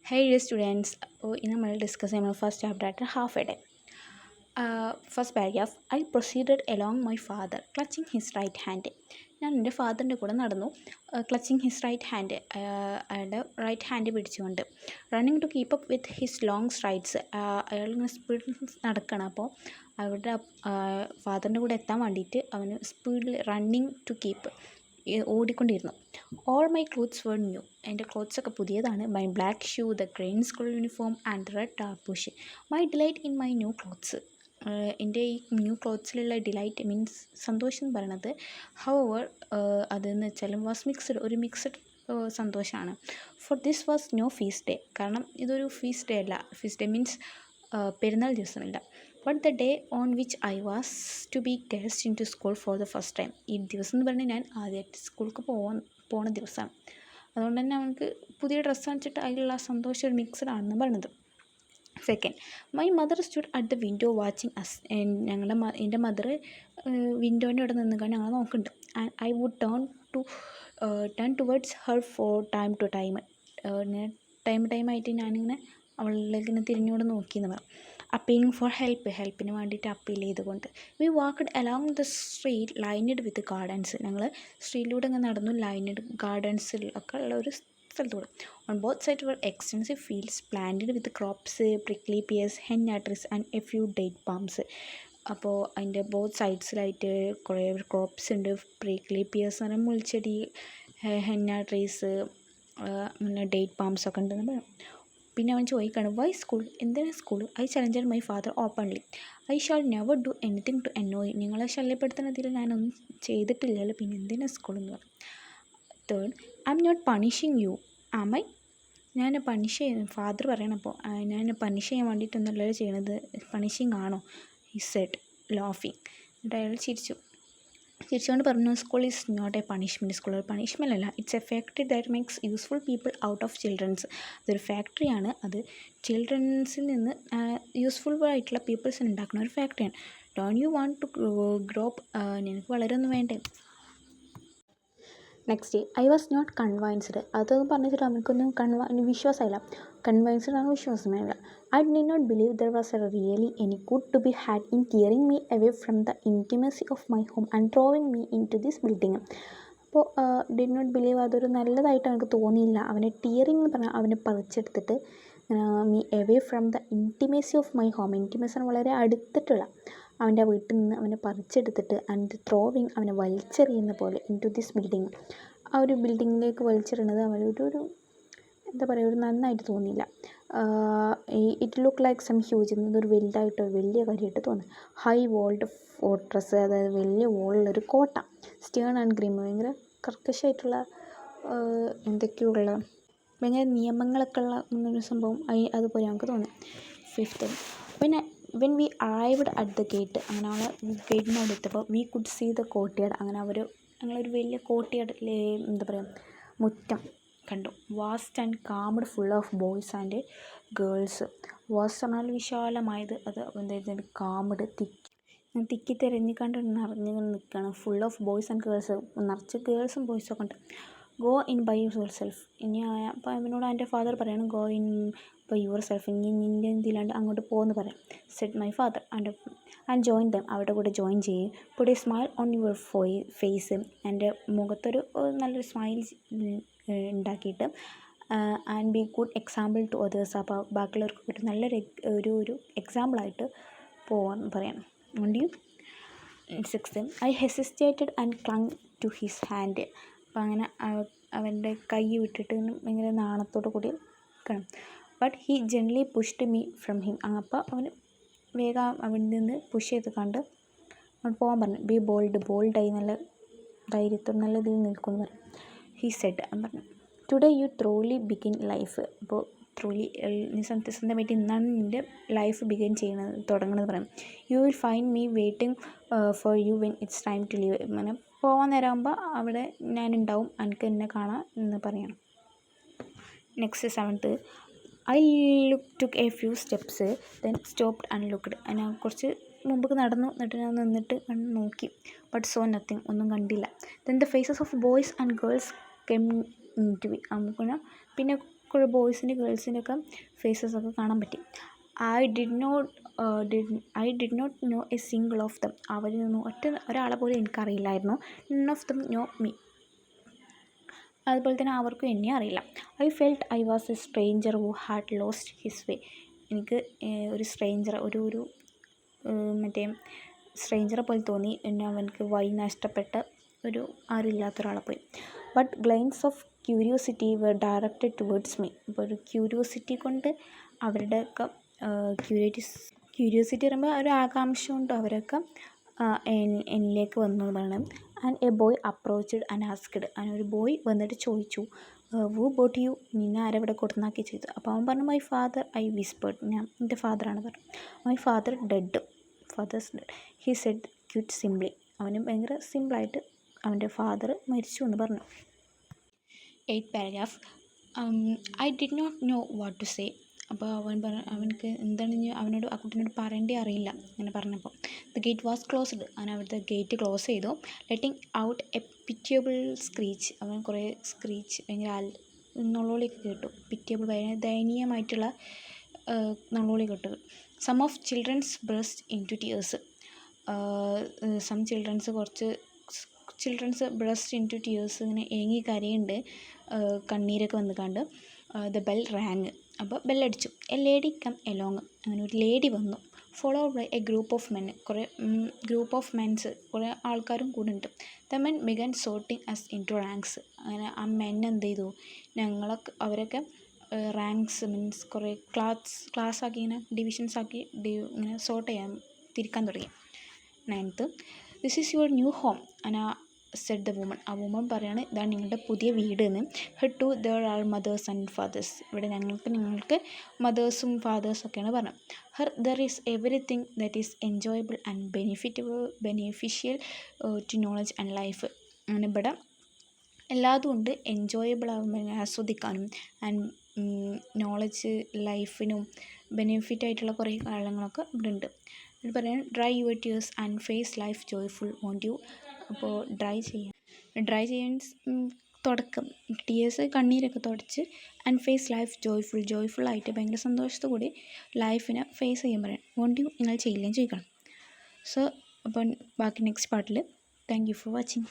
Hey dear students, അപ്പോൾ ഇന്ന് നമ്മൾ ഡിസ്കസ് ചെയ്യുന്ന ഫസ്റ്റ് ചാപ്റ്റർ ആയിട്ട് half a day. First paragraph. I proceeded along my father clutching his right hand. ഞാൻ എൻ്റെ ഫാദറിൻ്റെ കൂടെ നടന്നു, ക്ലച്ചിങ് ഹിസ് റൈറ്റ് ഹാൻഡ്, അയാളുടെ റൈറ്റ് ഹാൻഡ് പിടിച്ചുകൊണ്ട്. Running to keep up with his long strides. അയാൾ ഇങ്ങനെ സ്പീഡിൽ നടക്കണം. അപ്പോൾ അവരുടെ ഫാദറിൻ്റെ കൂടെ എത്താൻ വേണ്ടിയിട്ട് അവന് സ്പീഡിൽ റണ്ണിങ് ടു കീപ്പ് ഓടിക്കൊണ്ടിരുന്നു. All my clothes were new. എൻ്റെ ക്ലോത്ത്സൊക്കെ പുതിയതാണ്. My black shoe, the green school uniform and red tarboosh. My delight in my new clothes. എൻ്റെ ഈ ന്യൂ ക്ലോത്ത്സിലുള്ള ഡിലൈറ്റ് മീൻസ് സന്തോഷം എന്ന് പറയണത്. ഹൗവർ അതെന്ന് വെച്ചാൽ വാസ് മിക്സ്ഡ്, ഒരു മിക്സഡ് സന്തോഷമാണ്. For this was no feast day. കാരണം ഇതൊരു ഫീസ്റ്റ് ഡേ അല്ല. ഫീസ്റ്റ് ഡേ മീൻസ് പെരുന്നാൾ ദിവസമില്ല. But the day on which I was to be guest into school for the first time. ഈ ദിവസം എന്ന് പറഞ്ഞാൽ ഞാൻ ആദ്യമായിട്ട് സ്കൂൾക്ക് പോണ ദിവസമാണ്. അതുകൊണ്ട് തന്നെ അവൾക്ക് പുതിയ ഡ്രസ്സ് കാണിച്ചിട്ട് അതിലുള്ള സന്തോഷം ഒരു മിക്സഡ് ആണെന്ന് പറയുന്നത്. Second, my mother stood at the window watching us. എൻ്റെ മദർ വിൻഡോൻ്റെ അവിടെ നിന്നുകൊണ്ട് ഞങ്ങൾ നോക്കുന്നുണ്ട്. And I would turn towards her for time to time. ടൈമായിട്ട് ഞാനിങ്ങനെ അവളിലേക്ക് ഇങ്ങനെ തിരിഞ്ഞുകൊണ്ട് നോക്കിയെന്ന് പറയാം. അപ്പീലിംഗ് ഫോർ ഹെൽപ്പിന് വേണ്ടിയിട്ട് അപ്പീൽ ചെയ്തുകൊണ്ട്. We walked along the street lined with gardens. ഞങ്ങൾ സ്ട്രീറ്റിലൂടെ ഇങ്ങനെ നടന്നു, ലൈനഡ് ഗാർഡൻസിൽ ഒക്കെ ഉള്ള ഒരു സ്ഥലത്തൂടെ. On both side were extensive fields planted with crops, prickly pears, henna trees and a few date palms. അപ്പോൾ അതിൻ്റെ ബോത്ത് സൈഡ്സിലായിട്ട് കുറേ ക്രോപ്സ് ഉണ്ട്. പ്രിക്ലി പിയേഴ്സ് എന്ന് പറഞ്ഞാൽ മുൾച്ചെടി, ഹെന്ന ട്രീസ്, പിന്നെ ഡേറ്റ് പാംസ് ഒക്കെ ഉണ്ടെന്ന് പറയാം. പിന്നെ അവൻ ചോദിക്കുകയാണ്, വൈ സ്കൂൾ, എന്തിനാണ് school? I challenged my father openly. I shall never do anything to annoy. നിങ്ങളെ ശല്യപ്പെടുത്തുന്നതിൽ ഞാനൊന്നും ചെയ്തിട്ടില്ലല്ലോ, പിന്നെ എന്തിനാണ് സ്കൂൾ എന്ന് പറയും. Third, I am not punishing you am I. ഞാൻ പണിഷ് ചെയ്യുന്നു, ഫാദർ പറയണം. അപ്പോൾ ഞാൻ പണിഷ് ചെയ്യാൻ വേണ്ടിയിട്ടൊന്നുമല്ലല്ലോ ചെയ്യണത്, പണിഷിങ് ആണോ? ഹി സെഡ് ലാഫിങ്. എന്നിട്ട് അയാൾ ചിരിച്ചുകൊണ്ട് പറഞ്ഞു, school is not a punishment. School ഒരു പണിഷ്മെൻ്റ് അല്ല, it's a factory that makes useful people out of childrens. അതൊരു ഫാക്ടറിയാണ്, അത് ചിൽഡ്രൻസിൽ നിന്ന് യൂസ്ഫുൾ ആയിട്ടുള്ള പീപ്പിൾസിന് ഉണ്ടാക്കുന്ന ഒരു ഫാക്ടറിയാണ്. Don't you want to grow up. നിനക്ക് വളരെയൊന്നും വേണ്ടേ? Next, I was not convinced. അതൊന്നും പറഞ്ഞിട്ട് നമുക്കൊന്നും വിശ്വാസമില്ല. കൺവൈൻസ്ഡ് ആണ്, വിശ്വാസമില്ല. I did not believe there was a really any good to be had in tearing me away from the intimacy of my home and drawing me into this building. അപ്പോൾ did not believe, അതൊരു നല്ലതായിട്ട് എനിക്ക് തോന്നിയില്ല. അവനെ tearing എന്ന് പറഞ്ഞാൽ അവനെ പറിച്ചെടുത്തിട്ട് me away from the intimacy of my home. Intimacy വളരെ അടുത്തിട്ടുള്ള അവൻ്റെ വീട്ടിൽ നിന്ന് അവനെ പറിച്ചെടുത്തിട്ട് ആൻഡ് ത്രോവിങ്, അവനെ വലിച്ചെറിയുന്ന പോലെ ഇൻ ടു ദിസ് ബിൽഡിങ്. ആ ഒരു ബിൽഡിങ്ങിലേക്ക് വലിച്ചെറിയുന്നത് അവനൊരു എന്താ പറയുക, ഒരു നന്നായിട്ട് തോന്നിയില്ല. It look like some huge, എന്നതൊരു വലുതായിട്ടോ വലിയ കാര്യമായിട്ട് തോന്നി. ഹൈ വോൾഡ് ഫോർട്രസ്, അതായത് വലിയ വോളുള്ളൊരു കോട്ട. സ്റ്റേൺ ആൻഡ് ഗ്രീം, ഭയങ്കര കർക്കശമായിട്ടുള്ള എന്തൊക്കെയുള്ള ഭയങ്കര നിയമങ്ങളൊക്കെ ഉള്ള എന്നൊരു സംഭവം അതുപോലെ ഞങ്ങൾക്ക് തോന്നി. ഫിഫ്ത്ത്, പിന്നെ when we arrived at the gate. അങ്ങനെ അവളെ ഗേറ്റിനോട് എത്തിയപ്പോൾ we could see the courtyard. അങ്ങനെ ഞങ്ങളൊരു വലിയ കോർട്ട്യാർഡ്, എന്താ പറയുക, മുറ്റം കണ്ടു. Vast and calmed full of boys and girls. Vast പറഞ്ഞാൽ വിശാലമായത്, അത് എന്തായിരുന്നു, കാംഡ് തിക്കി തിരഞ്ഞ് കണ്ട് നിറഞ്ഞ് നിൽക്കുകയാണ്. Full of boys and girls, നിറച്ച് ഗേൾസും ബോയ്സൊക്കെ ഉണ്ട്. Go in by yourself. ഇനി അപ്പോൾ അവനോട് എൻ്റെ ഫാദർ പറയണം, go in by yourself, ഇനി നിൻ്റെ എന്തിലാണ്ട് അങ്ങോട്ട് പോകുമെന്ന് പറയാം. Said my father and join them. അവരുടെ കൂടെ ജോയിൻ ചെയ്യും. Put a smile on your face. എൻ്റെ മുഖത്തൊരു നല്ലൊരു സ്മൈൽ ഉണ്ടാക്കിയിട്ട് and be good example to others. അപ്പോൾ ബാക്കിയുള്ളവർക്ക് ഒരു നല്ലൊരു ഒരു എക്സാമ്പിളായിട്ട് പോകാൻ പറയണം. ഉണ്ട് you. Sixth, I hesitated and clung to his hand. അപ്പം അങ്ങനെ അവൻ്റെ കൈ വിട്ടിട്ട് ഭയങ്കര നാണത്തോടു കൂടി നിൽക്കണം. But he gently pushed me from him. അപ്പോൾ അവന് വേഗം അവിടെ നിന്ന് പുഷ് ചെയ്ത് കണ്ട് അവൻ പോകാൻ പറഞ്ഞു. ബി ബോൾഡായി നല്ല ധൈര്യത്തോടെ നല്ല ഇതിൽ നിൽക്കുമെന്ന് പറഞ്ഞു. ഹി സെഡ് പറഞ്ഞു, today you truly begin life. അപ്പോൾ ട്രൂലി നീ സത്യസന്ധമായിട്ട് ഇന്നാണ് നിൻ്റെ ലൈഫ് ബിഗിൻ തുടങ്ങുന്നത് പറയും. You will find me waiting for you when it's time to leave. അങ്ങനെ പോകാൻ നേരമാകുമ്പോൾ അവിടെ ഞാനുണ്ടാവും, എനിക്ക് എന്നെ കാണാം എന്ന് പറയണം. Next seventh, I took A few steps then stopped and looked. ഞാൻ കുറച്ച് മുമ്പ് നടന്നു, എന്നിട്ട് ഞാൻ നിന്നിട്ട് നോക്കി. ബട്ട് സോ നത്തിങ്, ഒന്നും കണ്ടില്ല. Then the faces of boys and girls came in to be. പിന്നെ കുറേ ബോയ്സിൻ്റെ ഗേൾസിൻ്റെ ഒക്കെ ഫേസസ് ഒക്കെ കാണാൻ പറ്റി. I did not know a single of them. അവരിൽ നിന്നും ഒരാളെ പോലും എനിക്കറിയില്ലായിരുന്നു. None of them know me. അതുപോലെ തന്നെ അവർക്കും എന്നെ അറിയില്ല. I felt I was a stranger who had lost his way. എനിക്ക് ഒരു സ്ട്രേഞ്ചർ ഒരു മറ്റേ സ്ട്രേഞ്ചറെ പോലെ തോന്നി. എന്നെ അവനക്ക് വഴി നഷ്ടപ്പെട്ട ആരുമില്ലാത്ത ഒരാളെ പോയി. But glances of curiosity were directed towards me. ഇപ്പോൾ ഒരു ക്യൂരിയോസിറ്റി കൊണ്ട് അവരുടെയൊക്കെ ക്യൂരിയോസിറ്റി പറയുമ്പോൾ ഒരു ആകാംക്ഷ കൊണ്ട് അവരൊക്കെ എന്നിലേക്ക് വന്നതാണ്. And A boy approached and asked. അങ്ങനെ ഒരു ബോയ് വന്നിട്ട് ചോദിച്ചു, വു ബോട്ട് യു, നിന്നെ ആരെവിടെ കൊടുന്നാക്കി ചെയ്തു. അപ്പോൾ അവൻ പറഞ്ഞു, മൈ ഫാദർ. I whispered. എൻ്റെ ഫാദറാണ് പറഞ്ഞു. My father dead. Father's dead. He said quite simply. അവന് ഭയങ്കര സിമ്പിളായിട്ട് അവൻ്റെ ഫാദർ മരിച്ചു എന്ന് പറഞ്ഞു. 8th paragraph. I did not know what to say. അപ്പോൾ അവനക്ക് എന്താണ് അവനോട് ആ കുട്ടീനോട് പറയേണ്ടി അറിയില്ല അങ്ങനെ പറഞ്ഞപ്പോൾ. The gate was closed. അവൻ അവിടുത്തെ ഗേറ്റ് ക്ലോസ് ചെയ്തു. Letting out A pitiable screech. അവൻ കുറേ സ്ക്രീച്ച് ഭയങ്കര നൊളോളിയൊക്കെ കേട്ടു. പിറ്റിയബിൾ ഭയങ്കര ദയനീയമായിട്ടുള്ള നൊളോളി കേട്ടു. Some of childrens burst into tears. കുറച്ച് childrens burst into tears, ഇങ്ങനെ ഏങ്ങി കരയുണ്ട്, കണ്ണീരൊക്കെ വന്ന് കണ്ട്. The bell rang. അപ്പോൾ ബെല്ലടിച്ചു. A lady come along. അങ്ങനെ ഒരു ലേഡി വന്നു. Followed by a group of men. Group of mens, കുറേ ആൾക്കാരും കൂടെ ഉണ്ട്. The men began sorting us into ranks. അങ്ങനെ ആ മെൻ എന്ത് ചെയ്തു, അവരൊക്കെ റാങ്ക്സ് മീൻസ് കുറേ ക്ലാസ് ആക്കി, ഇങ്ങനെ ഡിവിഷൻസ് ആക്കി ഇങ്ങനെ സോർട്ട് ചെയ്യാൻ തിരിക്കാൻ തുടങ്ങി. 9th. This is your new home അന സെഡ് ദ വുമൺ. ആ വുമൺ പറയാണ്, ഇതാണ് നിങ്ങളുടെ പുതിയ വീട് എന്ന്. Head to there are mothers and fathers. ഇവിടെ നിങ്ങൾക്ക് മദേഴ്സും ഫാദേഴ്സൊക്കെയാണ് പറഞ്ഞത്. Her there is everything that is enjoyable and beneficial to knowledge and life. അങ്ങനെ ഇവിടെ എല്ലാതും ഉണ്ട്. എൻജോയബിൾ ആകുമ്പോൾ ആസ്വദിക്കാനും ആൻഡ് നോളജ് ലൈഫിനും ബെനിഫിറ്റ് ആയിട്ടുള്ള കുറേ കാര്യങ്ങളൊക്കെ ഇവിടെ ഉണ്ട്. ഇത് പറയാൻ dry your tears and face life joyful won't you. അപ്പോൾ ഡ്രൈ ചെയ്യാൻ തുടക്കം ടീയേഴ്സ് കണ്ണീരൊക്കെ തുടച്ച് ആൻഡ് ഫേസ് ലൈഫ് ജോയ്ഫുൾ ആയിട്ട് ഭയങ്കര സന്തോഷത്തോടുകൂടി ലൈഫിനെ ഫേസ് ചെയ്യാൻ പറയാം. വോണ്ട് യു, നിങ്ങൾ ചെയ്യില്ലേന്ന് ചോദിക്കണം. സോ അപ്പം ബാക്കി നെക്സ്റ്റ് പാർട്ടിൽ. Thank you for watching.